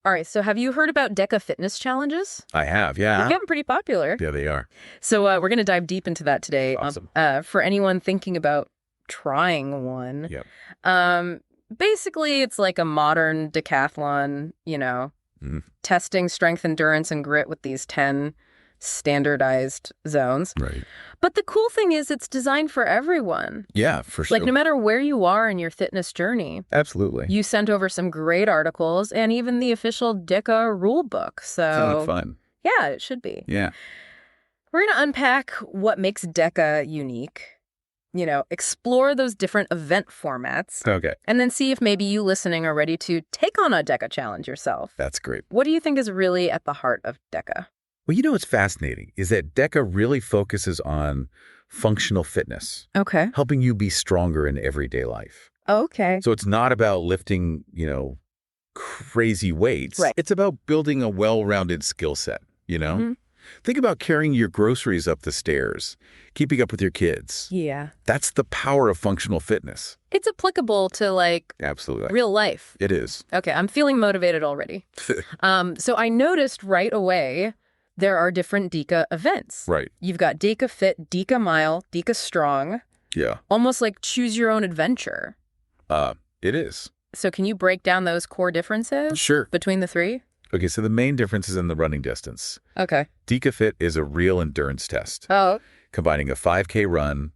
All right, so have you heard about DEKA Fitness Challenges? I have, They're yeah. getting pretty popular. Yeah, they are. So we're going to dive deep into that today. Awesome. For anyone thinking about trying one, basically it's like a modern decathlon, testing strength, endurance, and grit with these 10 standardized zones. Right. But the cool thing is it's designed for everyone. Yeah, for sure. Like no matter where you are in your fitness journey. Absolutely. You sent over some great articles and even the official DEKA rule book. So sounds like fun. Yeah, it should be. Yeah. We're going to unpack what makes DEKA unique, explore those different event formats. Okay. And then see if maybe you listening are ready to take on a DEKA challenge yourself. That's great. What do you think is really at the heart of DEKA? Well, what's fascinating is that DEKA really focuses on functional fitness. Okay. Helping you be stronger in everyday life. Okay. So it's not about lifting, crazy weights. Right. It's about building a well-rounded skill set, Mm-hmm. Think about carrying your groceries up the stairs, keeping up with your kids. Yeah. That's the power of functional fitness. It's applicable to Absolutely. real life. It is. Okay, I'm feeling motivated already. So I noticed right away there are different DEKA events. Right. You've got DEKA Fit, DEKA Mile, DEKA Strong. Yeah. Almost like choose your own adventure. It is. So can you break down those core differences? Sure. Between the three? Okay, so the main difference is in the running distance. Okay. DEKA Fit is a real endurance test, Oh. combining a 5K run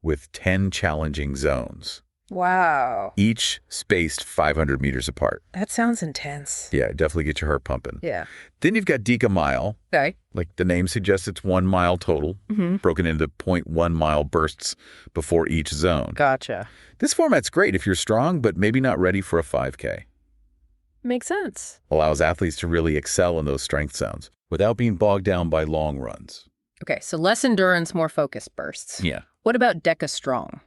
with 10 challenging zones, Wow. each spaced 500 meters apart. That sounds intense. Yeah, definitely get your heart pumping. Yeah. Then you've got DEKA Mile. Okay. Like the name suggests, it's 1 mile total, broken into 0.1 mile bursts before each zone. Gotcha. This format's great if you're strong, but maybe not ready for a 5K. Makes sense. Allows athletes to really excel in those strength zones without being bogged down by long runs. Okay, so less endurance, more focused bursts. Yeah. What about DEKA Strong?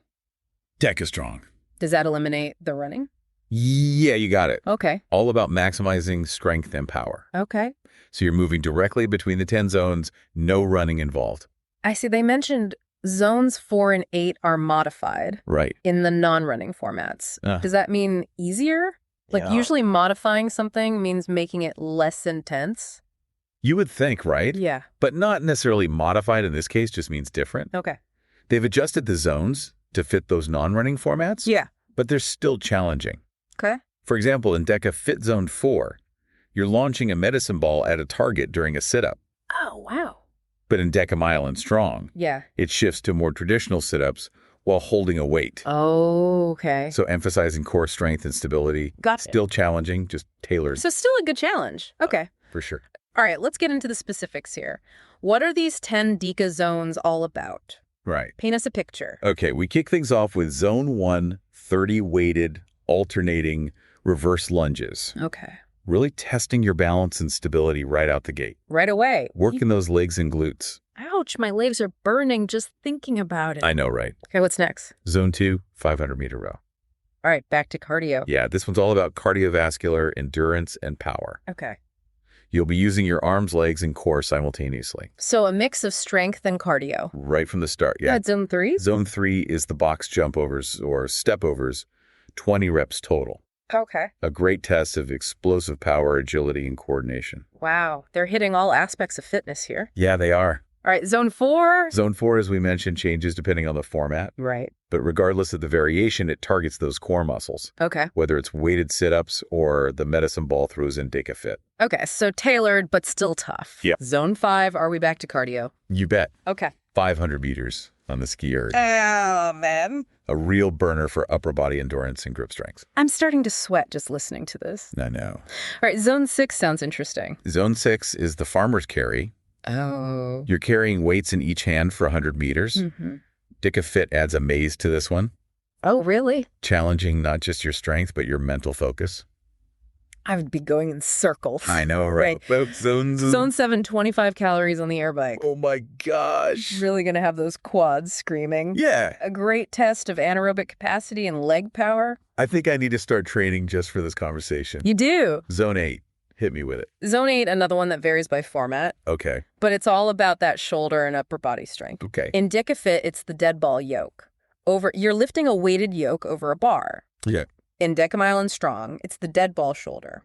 DEKA Strong. Does that eliminate the running? Yeah, you got it. Okay. All about maximizing strength and power. Okay. So you're moving directly between the 10 zones, no running involved. I see. They mentioned zones 4 and 8 are modified. Right. In the non-running formats. Does that mean easier? Usually modifying something means making it less intense. You would think, right? Yeah. But not necessarily modified in this case, just means different. Okay. They've adjusted the zones to fit those non-running formats. Yeah. But they're still challenging. Okay. For example, in DEKA Fit Zone 4, you're launching a medicine ball at a target during a sit-up. Oh, wow. But in DEKA Mile and Strong, it shifts to more traditional sit-ups while holding a weight. Oh, okay. So emphasizing core strength and stability. Got it. Still challenging, just tailored. So still a good challenge. Okay. For sure. All right, let's get into the specifics here. What are these 10 DEKA zones all about? Right. Paint us a picture. Okay, we kick things off with Zone 1, 30 weighted, alternating reverse lunges. Okay. Really testing your balance and stability right out the gate. Right away. Working those legs and glutes. Ouch, my legs are burning just thinking about it. I know, right? Okay, what's next? Zone 2, 500-meter row. All right, back to cardio. Yeah, this one's all about cardiovascular endurance and power. Okay. You'll be using your arms, legs, and core simultaneously. So a mix of strength and cardio. Right from the start, yeah. That's Zone 3? Zone 3 is the box jump overs or step overs, 20 reps total. Okay. A great test of explosive power, agility, and coordination. Wow, they're hitting all aspects of fitness here. Yeah, they are. All right, Zone 4? Zone 4, as we mentioned, changes depending on the format. Right. But regardless of the variation, it targets those core muscles. Okay. Whether it's weighted sit-ups or the medicine ball throws in DEKA Fit. Okay, so tailored but still tough. Yep. Zone 5, are we back to cardio? You bet. Okay. 500 meters on the ski erg. Oh, man. A real burner for upper body endurance and grip strength. I'm starting to sweat just listening to this. I know. All right, Zone 6 sounds interesting. Zone 6 is the farmer's carry. Oh. You're carrying weights in each hand for 100 meters. Mm-hmm. DEKA Fit adds a maze to this one. Oh, really? Challenging not just your strength, but your mental focus. I would be going in circles. I know, right? Zone 7, 25 calories on the air bike. Oh my gosh. Really going to have those quads screaming. Yeah. A great test of anaerobic capacity and leg power. I think I need to start training just for this conversation. You do. Zone 8. Hit me with it. Zone 8, another one that varies by format. Okay. But it's all about that shoulder and upper body strength. Okay. In DEKA Fit, it's the dead ball yoke. You're lifting a weighted yoke over a bar. Yeah. In DEKA Mile and Strong, it's the dead ball shoulder.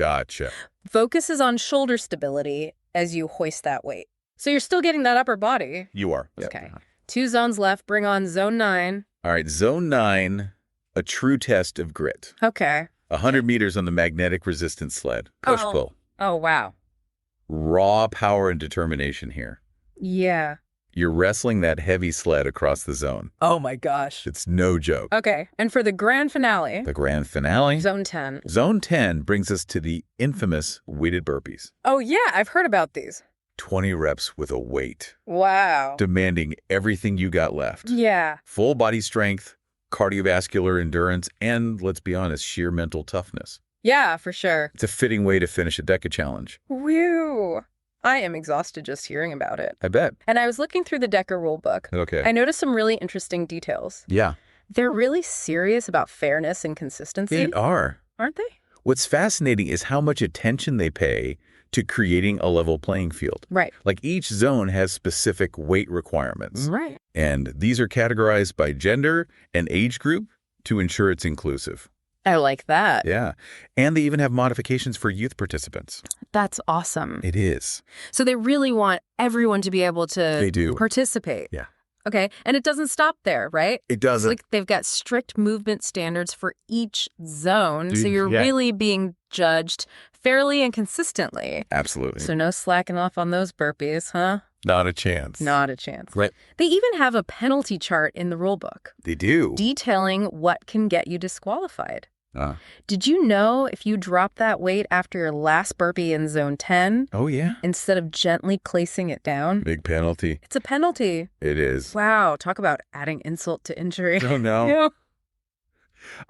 Gotcha. Focuses on shoulder stability as you hoist that weight. So you're still getting that upper body. You are. Okay. Yep. 2 zones left. Bring on zone 9. All right, zone 9, a true test of grit. Okay. 100 meters on the magnetic resistance sled. Push-pull. Oh, wow. Raw power and determination here. Yeah. You're wrestling that heavy sled across the zone. Oh, my gosh. It's no joke. Okay. And for the grand finale, The grand finale. zone 10. Zone 10 brings us to the infamous weighted burpees. Oh, yeah. I've heard about these. 20 reps with a weight, Wow. demanding everything you got left. Yeah. Full body strength, cardiovascular endurance, and, let's be honest, sheer mental toughness. Yeah, for sure. It's a fitting way to finish a DEKA challenge. Whew. I am exhausted just hearing about it. I bet. And I was looking through the DEKA rulebook. Okay. I noticed some really interesting details. Yeah. They're really serious about fairness and consistency. They are. Aren't they? What's fascinating is how much attention they pay to creating a level playing field. Right. Like each zone has specific weight requirements. Right. And these are categorized by gender and age group to ensure it's inclusive. I like that. Yeah. And they even have modifications for youth participants. That's awesome. It is. So they really want everyone to be able to They do. participate. Yeah. Okay. And it doesn't stop there, right? It doesn't. Like they've got strict movement standards for each zone. So you're Yeah. really being judged fairly and consistently. Absolutely. So no slacking off on those burpees, huh? Not a chance. Not a chance. Right. They even have a penalty chart in the rule book They do. detailing what can get you disqualified. Uh, Did you know if you drop that weight after your last burpee in zone 10, oh, yeah. instead of gently placing it down, Big penalty. it's a penalty? It is. Wow, talk about adding insult to injury. Oh, no. Yeah.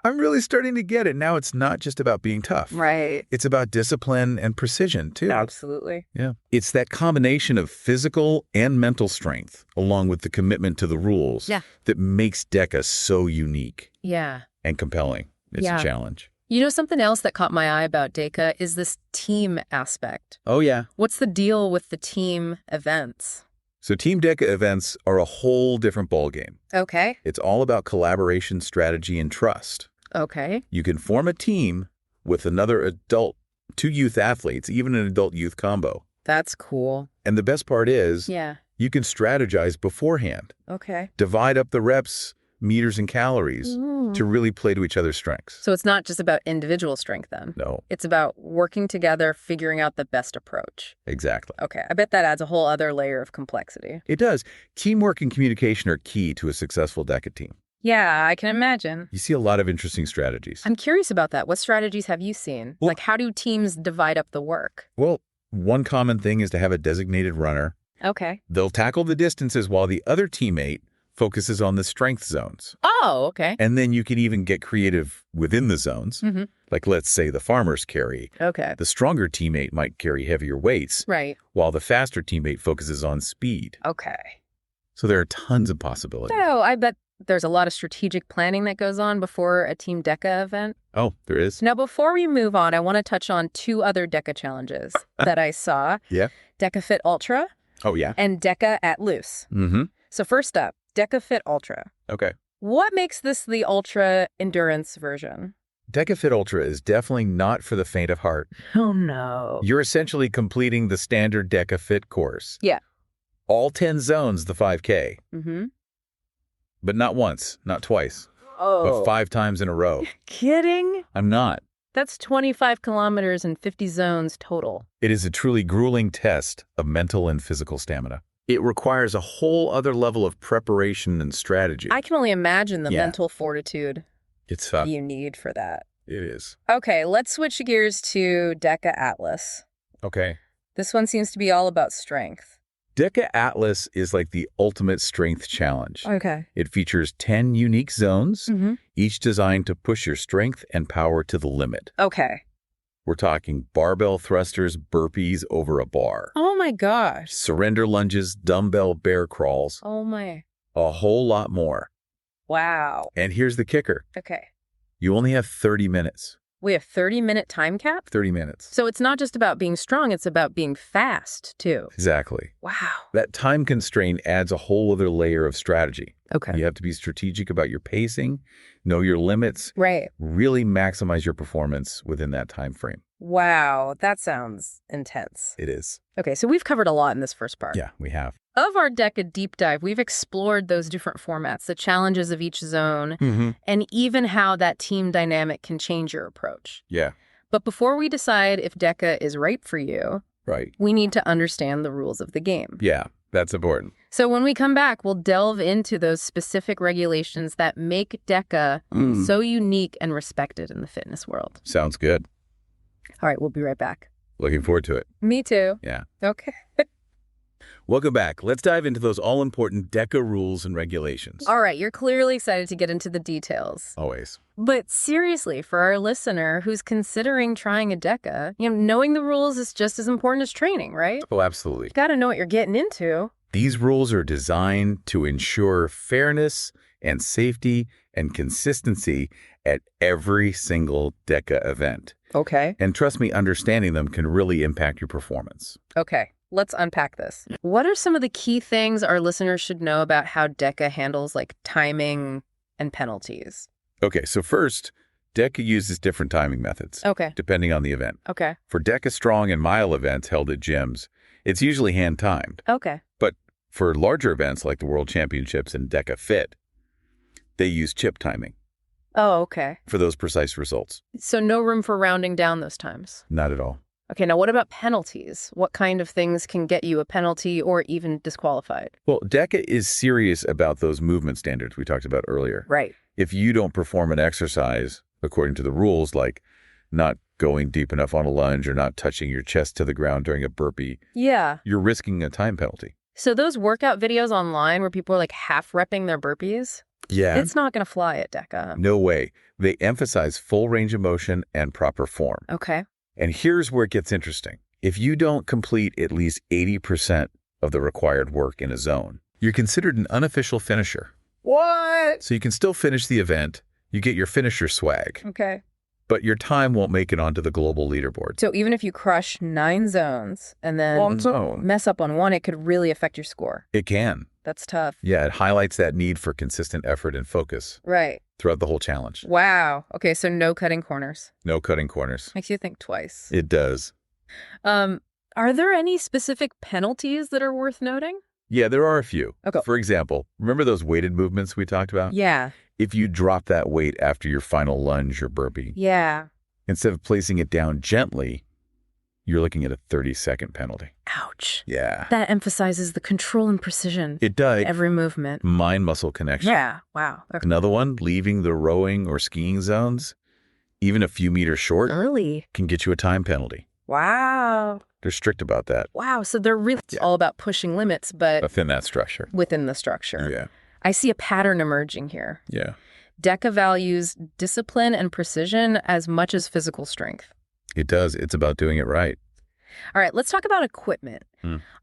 I'm really starting to get it. Now it's not just about being tough. Right. It's about discipline and precision, too. Absolutely. Yeah. It's that combination of physical and mental strength, along with the commitment to the rules, Yeah. that makes DEKA so unique Yeah. and compelling. It's Yeah. a challenge. You know, something else that caught my eye about DEKA is this team aspect. Oh, yeah. What's the deal with the team events? So Team DEKA events are a whole different ballgame. Okay. It's all about collaboration, strategy, and trust. Okay. You can form a team with another adult, 2 youth athletes, even an adult-youth combo. That's cool. And the best part is, Yeah. you can strategize beforehand. Okay. Divide up the reps, meters, and calories to really play to each other's strengths. So it's not just about individual strength then. No, It's about working together, figuring out the best approach. exactly. Okay. I bet that adds a whole other layer of complexity. It does. Teamwork and communication are key to a successful DEKA team. Yeah, I can imagine. You see a lot of interesting strategies. I'm curious about that. What strategies have you seen? Well- Like, how do teams divide up the work? Well, one common thing is to have a designated runner. Okay. They'll tackle the distances while the other teammate focuses on the strength zones. Oh, okay. And then you can even get creative within the zones. Mm-hmm. Like, let's say the farmers carry. Okay. The stronger teammate might carry heavier weights, Right. while the faster teammate focuses on speed. Okay. So there are tons of possibilities. So I bet there's a lot of strategic planning that goes on before a Team DEKA event. Oh, there is? Now, before we move on, I want to touch on 2 other DEKA challenges that I saw. Yeah. DEKA Fit Ultra Oh, yeah. and DEKA at Loose. Mm-hmm. So first up, DEKA Fit Ultra. Okay. What makes this the ultra endurance version? DEKA Fit Ultra is definitely not for the faint of heart. Oh, no. You're essentially completing the standard DEKA Fit course. Yeah. All 10 zones, the 5K. Mm-hmm. But not once, not twice, Oh. but 5 times in a row. Kidding? I'm not. That's 25 kilometers and 50 zones total. It is a truly grueling test of mental and physical stamina. It requires a whole other level of preparation and strategy. I can only imagine the Yeah. mental fortitude It's tough. you need for that. It is. Okay, let's switch gears to DEKA Atlas. Okay. This one seems to be all about strength. DEKA Atlas is like the ultimate strength challenge. Okay. It features 10 unique zones, Mm-hmm. each designed to push your strength and power to the limit. Okay. We're talking barbell thrusters, burpees over a bar, Oh my gosh. surrender lunges, dumbbell bear crawls, Oh my. a whole lot more. Wow. And here's the kicker. Okay. You only have 30 minutes. We have 30-minute time cap? 30 minutes. So it's not just about being strong, it's about being fast, too. Exactly. Wow. That time constraint adds a whole other layer of strategy. Okay. You have to be strategic about your pacing, know your limits, Right. really maximize your performance within that time frame. Wow, that sounds intense. It is. Okay, so we've covered a lot in this first part. Yeah, we have. Of our DEKA deep dive, we've explored those different formats, the challenges of each zone, and even how that team dynamic can change your approach. Yeah. But before we decide if DEKA is right for you, Right. we need to understand the rules of the game. Yeah, that's important. So when we come back, we'll delve into those specific regulations that make DEKA so unique and respected in the fitness world. Sounds good. All right, we'll be right back. Looking forward to it. Me too. Yeah. Okay. Welcome back. Let's dive into those all-important DEKA rules and regulations. All right, you're clearly excited to get into the details. Always. But seriously, for our listener who's considering trying a DEKA, knowing the rules is just as important as training, right? Oh, absolutely. You got to know what you're getting into. These rules are designed to ensure fairness and safety and consistency at every single DEKA event. Okay. And trust me, understanding them can really impact your performance. Okay, let's unpack this. What are some of the key things our listeners should know about how DEKA handles timing and penalties? Okay, so first, DEKA uses different timing methods. Okay. Depending on the event. Okay. For DEKA Strong and Mile events held at gyms, it's usually hand-timed. Okay. But for larger events like the World Championships and DEKA Fit, they use chip timing. Oh, okay. For those precise results. So no room for rounding down those times? Not at all. Okay, now what about penalties? What kind of things can get you a penalty or even disqualified? Well, DEKA is serious about those movement standards we talked about earlier. Right. If you don't perform an exercise according to the rules, like not going deep enough on a lunge or not touching your chest to the ground during a burpee, you're risking a time penalty. So those workout videos online where people are half repping their burpees? Yeah. It's not going to fly at DEKA. No way. They emphasize full range of motion and proper form. Okay. And here's where it gets interesting. If you don't complete at least 80% of the required work in a zone, you're considered an unofficial finisher. What? So you can still finish the event. You get your finisher swag. Okay. But your time won't make it onto the global leaderboard. So even if you crush 9 zones and then mess up on one, it could really affect your score. It can. That's tough. Yeah, it highlights that need for consistent effort and focus. Right. Throughout the whole challenge. Wow. Okay, so no cutting corners. No cutting corners. Makes you think twice. It does. Are there any specific penalties that are worth noting? Yeah, there are a few. Okay. For example, remember those weighted movements we talked about? Yeah. If you drop that weight after your final lunge or burpee, Yeah. instead of placing it down gently, you're looking at a 30-second penalty. Ouch. Yeah. That emphasizes the control and precision. It does. Every movement. Mind-muscle connection. Yeah. Wow. Okay. Another one, leaving the rowing or skiing zones, even a few meters short, Early. can get you a time penalty. Wow. They're strict about that. Wow. So they're really all about pushing limits, but Within that structure. within the structure. Yeah. I see a pattern emerging here. Yeah. DEKA values discipline and precision as much as physical strength. It does. It's about doing it right. All right, let's talk about equipment.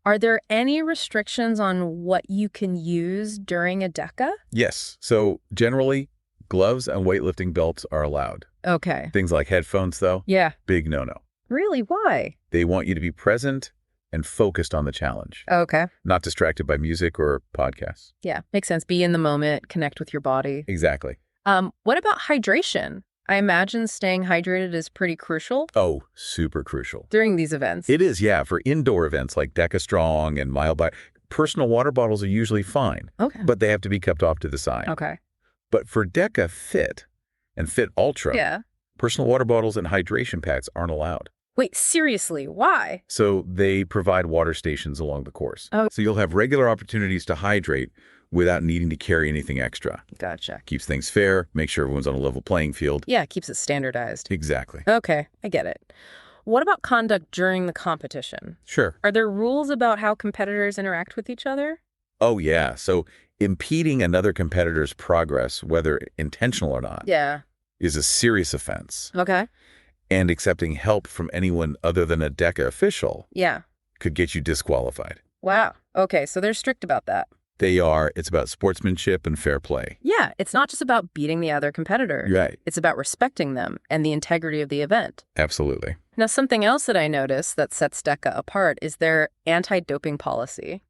Are there any restrictions on what you can use during a DEKA? Yes. So generally, gloves and weightlifting belts are allowed. Okay. Things like headphones, though, Yeah. big no-no. Really? Why? They want you to be present and focused on the challenge, Okay. not distracted by music or podcasts. Yeah, makes sense. Be in the moment, connect with your body. Exactly. What about hydration? I imagine staying hydrated is pretty crucial Oh, super crucial. during these events. It is, yeah. For indoor events like DEKA Strong and Mile by, personal water bottles are usually fine, Okay. but they have to be kept off to the side. Okay. But for DEKA Fit and Fit Ultra, Yeah. personal water bottles and hydration packs aren't allowed. Wait, seriously, why? So they provide water stations along the course. Oh. So you'll have regular opportunities to hydrate without needing to carry anything extra. Gotcha. Keeps things fair, makes sure everyone's on a level playing field. Yeah, it keeps it standardized. Exactly. Okay, I get it. What about conduct during the competition? Sure. Are there rules about how competitors interact with each other? Oh, yeah. So impeding another competitor's progress, whether intentional or not, Yeah. is a serious offense. Okay. And accepting help from anyone other than a DEKA official Yeah. could get you disqualified. Wow. Okay, so they're strict about that. They are. It's about sportsmanship and fair play. Yeah, it's not just about beating the other competitor. Right. It's about respecting them and the integrity of the event. Absolutely. Now, something else that I noticed that sets DEKA apart is their anti-doping policy.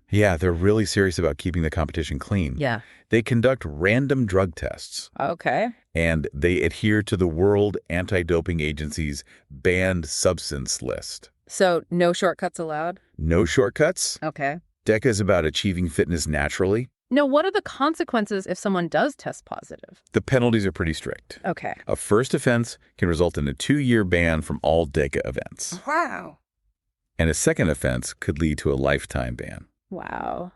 Yeah, they're really serious about keeping the competition clean. Yeah. They conduct random drug tests. Okay. And they adhere to the World Anti-Doping Agency's banned substance list. So no shortcuts allowed? No shortcuts. Okay. DEKA is about achieving fitness naturally. Now, what are the consequences if someone does test positive? The penalties are pretty strict. Okay. A first offense can result in a 2-year ban from all DEKA events. Wow. And a second offense could lead to a lifetime ban. Wow.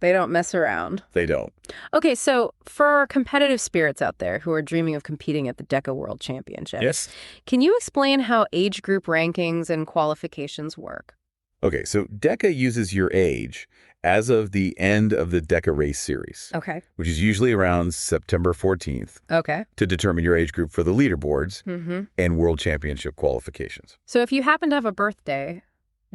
They don't mess around. They don't. Okay, so for our competitive spirits out there who are dreaming of competing at the DEKA World Championships, Yes. Can you explain how age group rankings and qualifications work? Okay, so DEKA uses your age as of the end of the DEKA race series, Okay. which is usually around September 14th, Okay. to determine your age group for the leaderboards Mm-hmm. and World Championship qualifications. So if you happen to have a birthday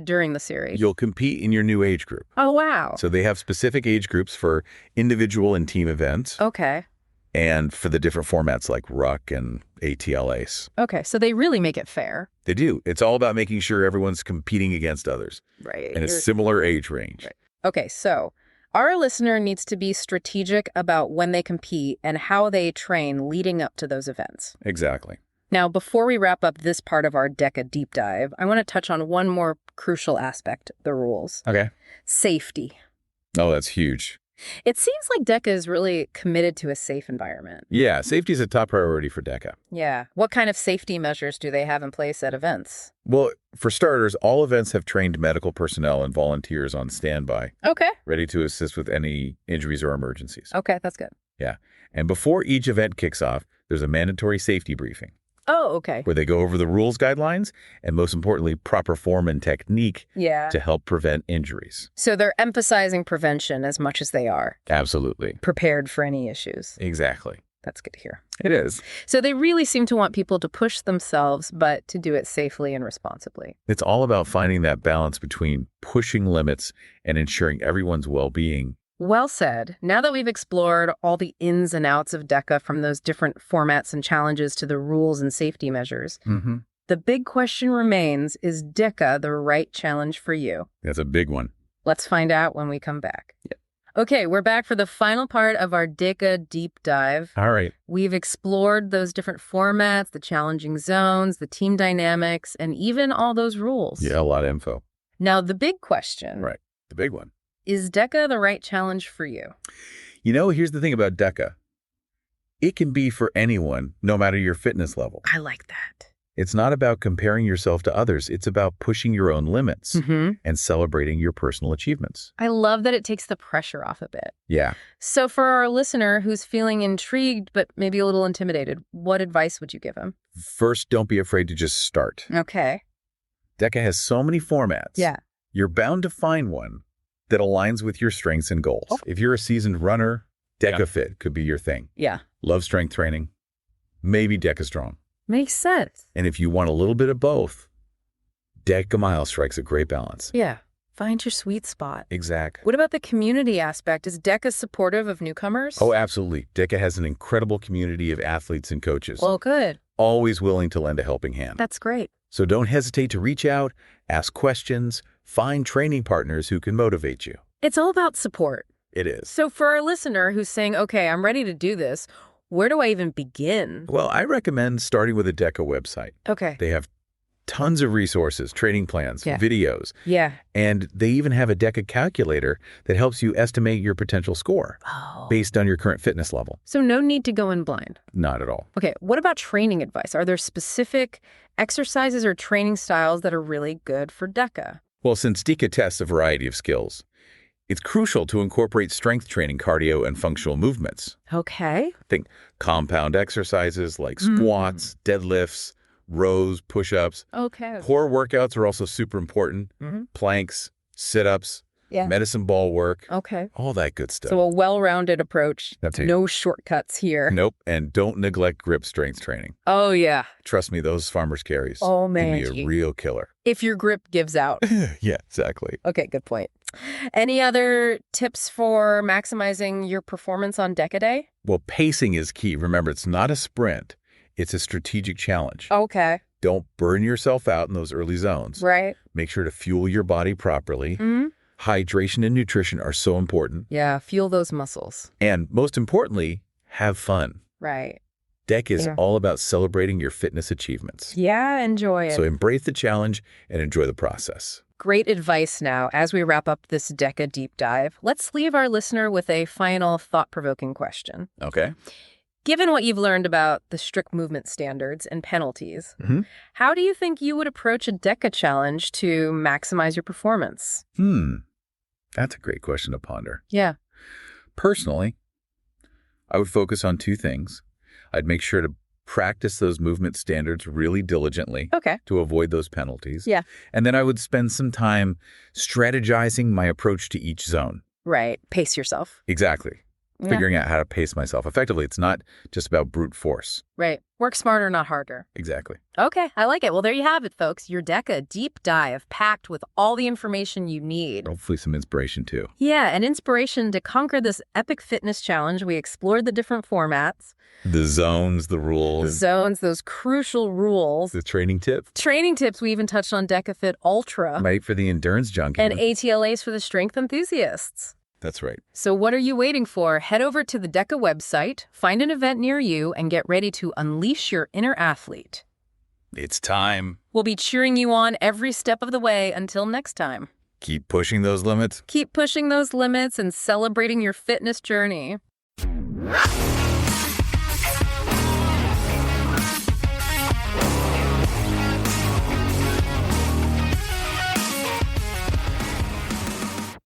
during the series. You'll compete in your new age group. Oh, wow. So they have specific age groups for individual and team events. Okay. And for the different formats like Ruck and ATLAs. Okay, so they really make it fair. They do. It's all about making sure everyone's competing against others. Right. In a similar age range. Right. Okay, so our listener needs to be strategic about when they compete and how they train leading up to those events. Exactly. Now, before we wrap up this part of our DEKA deep dive, I want to touch on one more crucial aspect, the rules. Okay. Safety. Oh, that's huge. It seems like DEKA is really committed to a safe environment. Yeah, safety is a top priority for DEKA. Yeah. What kind of safety measures do they have in place at events? Well, for starters, all events have trained medical personnel and volunteers on standby. Okay. Ready to assist with any injuries or emergencies. Okay, that's good. Yeah. And before each event kicks off, there's a mandatory safety briefing. Oh, okay. Where they go over the rules guidelines and, most importantly, proper form and technique to help prevent injuries. So they're emphasizing prevention as much as they are Absolutely. prepared for any issues. Exactly. That's good to hear. It is. So they really seem to want people to push themselves, but to do it safely and responsibly. It's all about finding that balance between pushing limits and ensuring everyone's well-being. Well said. Now that we've explored all the ins and outs of DEKA, from those different formats and challenges to the rules and safety measures, the big question remains, is DEKA the right challenge for you? That's a big one. Let's find out when we come back. Yep. Okay, we're back for the final part of our DEKA deep dive. All right. We've explored those different formats, the challenging zones, the team dynamics, and even all those rules. Yeah, a lot of info. Now, the big question. Right. The big one. Is DEKA the right challenge for you? You know, here's the thing about DEKA. It can be for anyone, no matter your fitness level. I like that. It's not about comparing yourself to others. It's about pushing your own limits and celebrating your personal achievements. I love that it takes the pressure off a bit. Yeah. So for our listener who's feeling intrigued but maybe a little intimidated, what advice would you give him? First, don't be afraid to just start. Okay. DEKA has so many formats. Yeah. You're bound to find one that aligns with your strengths and goals. Oh. If you're a seasoned runner, DEKA Fit could be your thing. Yeah. Love strength training, maybe DEKA Strong. Makes sense. And if you want a little bit of both, DEKA Mile strikes a great balance. Yeah. Find your sweet spot. Exactly. What about the community aspect? Is DEKA supportive of newcomers? Oh, absolutely. DEKA has an incredible community of athletes and coaches. Well, good. Always willing to lend a helping hand. That's great. So don't hesitate to reach out, ask questions, find training partners who can motivate you. It's all about support. It is. So for our listener who's saying, okay, I'm ready to do this, where do I even begin? Well, I recommend starting with a DEKA website. Okay. They have tons of resources, training plans, videos. Yeah. And they even have a DEKA calculator that helps you estimate your potential score based on your current fitness level. So no need to go in blind. Not at all. Okay. What about training advice? Are there specific exercises or training styles that are really good for DEKA? Well, since DEKA tests a variety of skills, it's crucial to incorporate strength training, cardio, and functional movements. Okay. Think compound exercises like squats, deadlifts, rows, push-ups. Okay. Core workouts are also super important. Planks, sit-ups, medicine ball work. Okay. All that good stuff. So a well-rounded approach. That's it. No shortcuts here. Nope. And don't neglect grip strength training. Oh, yeah. Trust me, those farmers' carries man, can be a real killer. If your grip gives out. Yeah, exactly. Okay, good point. Any other tips for maximizing your performance on DEKA Day? Well, pacing is key. Remember, it's not a sprint. It's a strategic challenge. Okay. Don't burn yourself out in those early zones. Right. Make sure to fuel your body properly. Hydration and nutrition are so important. Yeah, fuel those muscles. And most importantly, have fun. Right. DEKA is all about celebrating your fitness achievements. Yeah, enjoy it. So embrace the challenge and enjoy the process. Great advice now. As we wrap up this DEKA deep dive, let's leave our listener with a final thought-provoking question. Okay. Given what you've learned about the strict movement standards and penalties, how do you think you would approach a DEKA challenge to maximize your performance? That's a great question to ponder. Yeah. Personally, I would focus on two things. I'd make sure to practice those movement standards really diligently to avoid those penalties. Yeah. And then I would spend some time strategizing my approach to each zone. Right. Pace yourself. Exactly. Figuring out how to pace myself effectively. It's not just about brute force. Right. Work smarter, not harder. Exactly. Okay, I like it. Well, there you have it, folks. Your DEKA deep dive packed with all the information you need. Hopefully some inspiration, too. Yeah, and inspiration to conquer this epic fitness challenge. We explored the different formats. The zones, the rules. The zones, those crucial rules. The training tips. Training tips. We even touched on DEKA Fit Ultra. Right, for the endurance junkie. And ATLAs for the strength enthusiasts. That's right. So what are you waiting for? Head over to the DEKA website, find an event near you, and get ready to unleash your inner athlete. It's time. We'll be cheering you on every step of the way until next time. Keep pushing those limits. Keep pushing those limits and celebrating your fitness journey.